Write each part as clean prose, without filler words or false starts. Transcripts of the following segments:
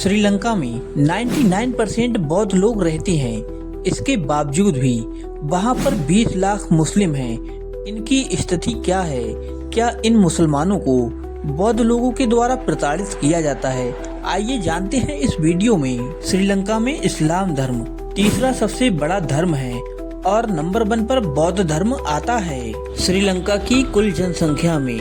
श्रीलंका में 99% बौद्ध लोग रहते हैं। इसके बावजूद भी वहां पर 20 लाख मुस्लिम हैं। इनकी स्थिति क्या है? क्या इन मुसलमानों को बौद्ध लोगों के द्वारा प्रताड़ित किया जाता है? आइए जानते हैं इस वीडियो में। श्रीलंका में इस्लाम धर्म तीसरा सबसे बड़ा धर्म है और नंबर 1 पर बौद्ध धर्म आता है। श्रीलंका की कुल जनसंख्या में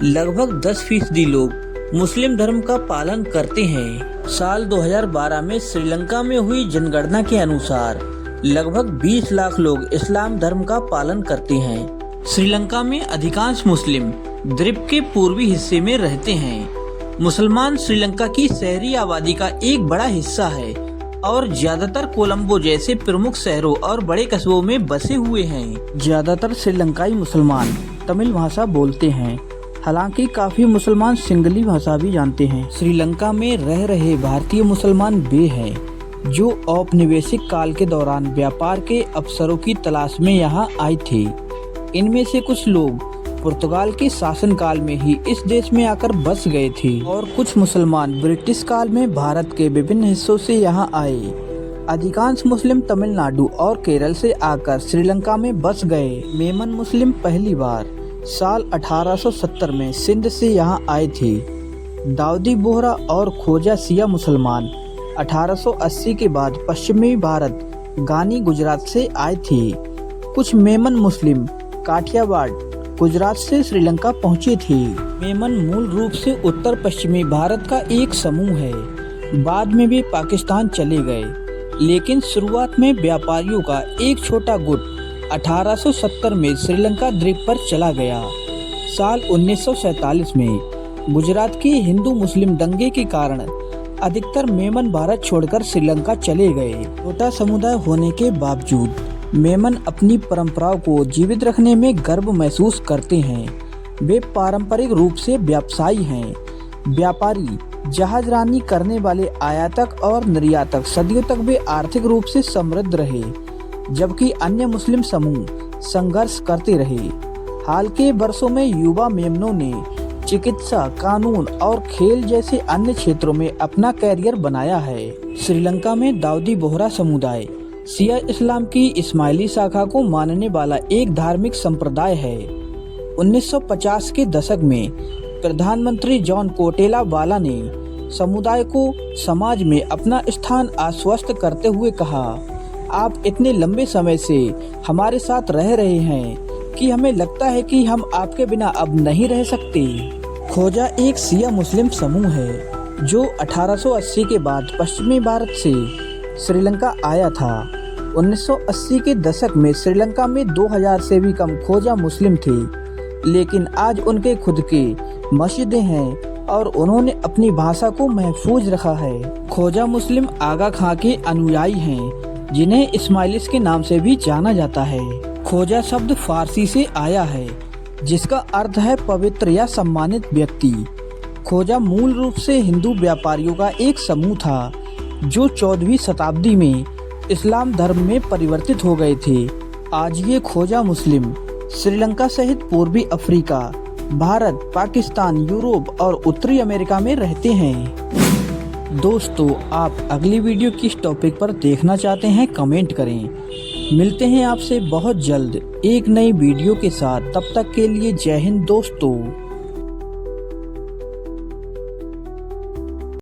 लगभग 10% लोग मुस्लिम धर्म का पालन करते हैं। साल 2012 में श्रीलंका में हुई जनगणना के अनुसार लगभग 20 लाख लोग इस्लाम धर्म का पालन करते हैं। श्रीलंका में अधिकांश मुस्लिम द्वीप के पूर्वी हिस्से में रहते हैं। मुसलमान श्रीलंका की शहरी आबादी का एक बड़ा हिस्सा है और ज्यादातर कोलंबो जैसे प्रमुख शहरों और बड़े कस्बों में बसे हुए हैं। ज्यादातर श्रीलंकाई मुसलमान तमिल भाषा बोलते हैं, हालांकि काफी मुसलमान सिंगली भाषा भी जानते हैं। श्रीलंका में रह रहे भारतीय मुसलमान वे हैं जो औपनिवेशिक काल के दौरान व्यापार के अवसरों की तलाश में यहाँ आए थे। इनमें से कुछ लोग पुर्तगाल के शासनकाल में ही इस देश में आकर बस गए थे और कुछ मुसलमान ब्रिटिश काल में भारत के विभिन्न हिस्सों से यहाँ आए। अधिकांश मुस्लिम तमिलनाडु और केरल से आकर श्रीलंका में बस गए। मेमन मुस्लिम पहली बार साल 1870 में सिंध से यहाँ आए थे। दाऊदी बोहरा और खोजा सिया मुसलमान 1880 के बाद पश्चिमी भारत गानी गुजरात से आए थे। कुछ मेमन मुस्लिम काठियावाड़ गुजरात से श्रीलंका पहुँचे थे। मेमन मूल रूप से उत्तर पश्चिमी भारत का एक समूह है। बाद में वे पाकिस्तान चले गए, लेकिन शुरुआत में व्यापारियों का एक छोटा गुट 1870 में श्रीलंका द्वीप पर चला गया। साल 1947 में गुजरात के हिंदू मुस्लिम दंगे के कारण अधिकतर मेमन भारत छोड़कर श्रीलंका चले गए। छोटा समुदाय होने के बावजूद मेमन अपनी परंपराओं को जीवित रखने में गर्व महसूस करते हैं। वे पारंपरिक रूप से व्यवसायी हैं। व्यापारी, जहाजरानी करने वाले आयातक और निर्यातक सदियों तक वे आर्थिक रूप से समृद्ध रहे, जबकि अन्य मुस्लिम समूह संघर्ष करते रहे। हाल के वर्षों में युवा मेमनों ने चिकित्सा, कानून और खेल जैसे अन्य क्षेत्रों में अपना कैरियर बनाया है। श्रीलंका में दाऊदी बोहरा समुदाय शिया इस्लाम की इस्माइली शाखा को मानने वाला एक धार्मिक संप्रदाय है। 1950 के दशक में प्रधानमंत्री जॉन कोटेला वाला ने समुदाय को समाज में अपना स्थान आश्वस्त करते हुए कहा, आप इतने लंबे समय से हमारे साथ रह रहे हैं कि हमें लगता है कि हम आपके बिना अब नहीं रह सकते। खोजा एक शिया मुस्लिम समूह है जो 1880 के बाद पश्चिमी भारत से श्रीलंका आया था। 1980 के दशक में श्रीलंका में 2000 से भी कम खोजा मुस्लिम थे, लेकिन आज उनके खुद के मस्जिदें हैं और उन्होंने अपनी भाषा को महफूज रखा है। खोजा मुस्लिम आगा खां के अनुयायी हैं, जिन्हें इस्माइलिस के नाम से भी जाना जाता है। खोजा शब्द फारसी से आया है, जिसका अर्थ है पवित्र या सम्मानित व्यक्ति। खोजा मूल रूप से हिंदू व्यापारियों का एक समूह था जो 14वीं शताब्दी में इस्लाम धर्म में परिवर्तित हो गए थे। आज ये खोजा मुस्लिम श्रीलंका सहित पूर्वी अफ्रीका, भारत, पाकिस्तान, यूरोप और उत्तरी अमेरिका में रहते हैं। दोस्तों, आप अगली वीडियो किस टॉपिक पर देखना चाहते हैं कमेंट करें। मिलते हैं आपसे बहुत जल्द एक नई वीडियो के साथ। तब तक के लिए जय हिंद दोस्तों।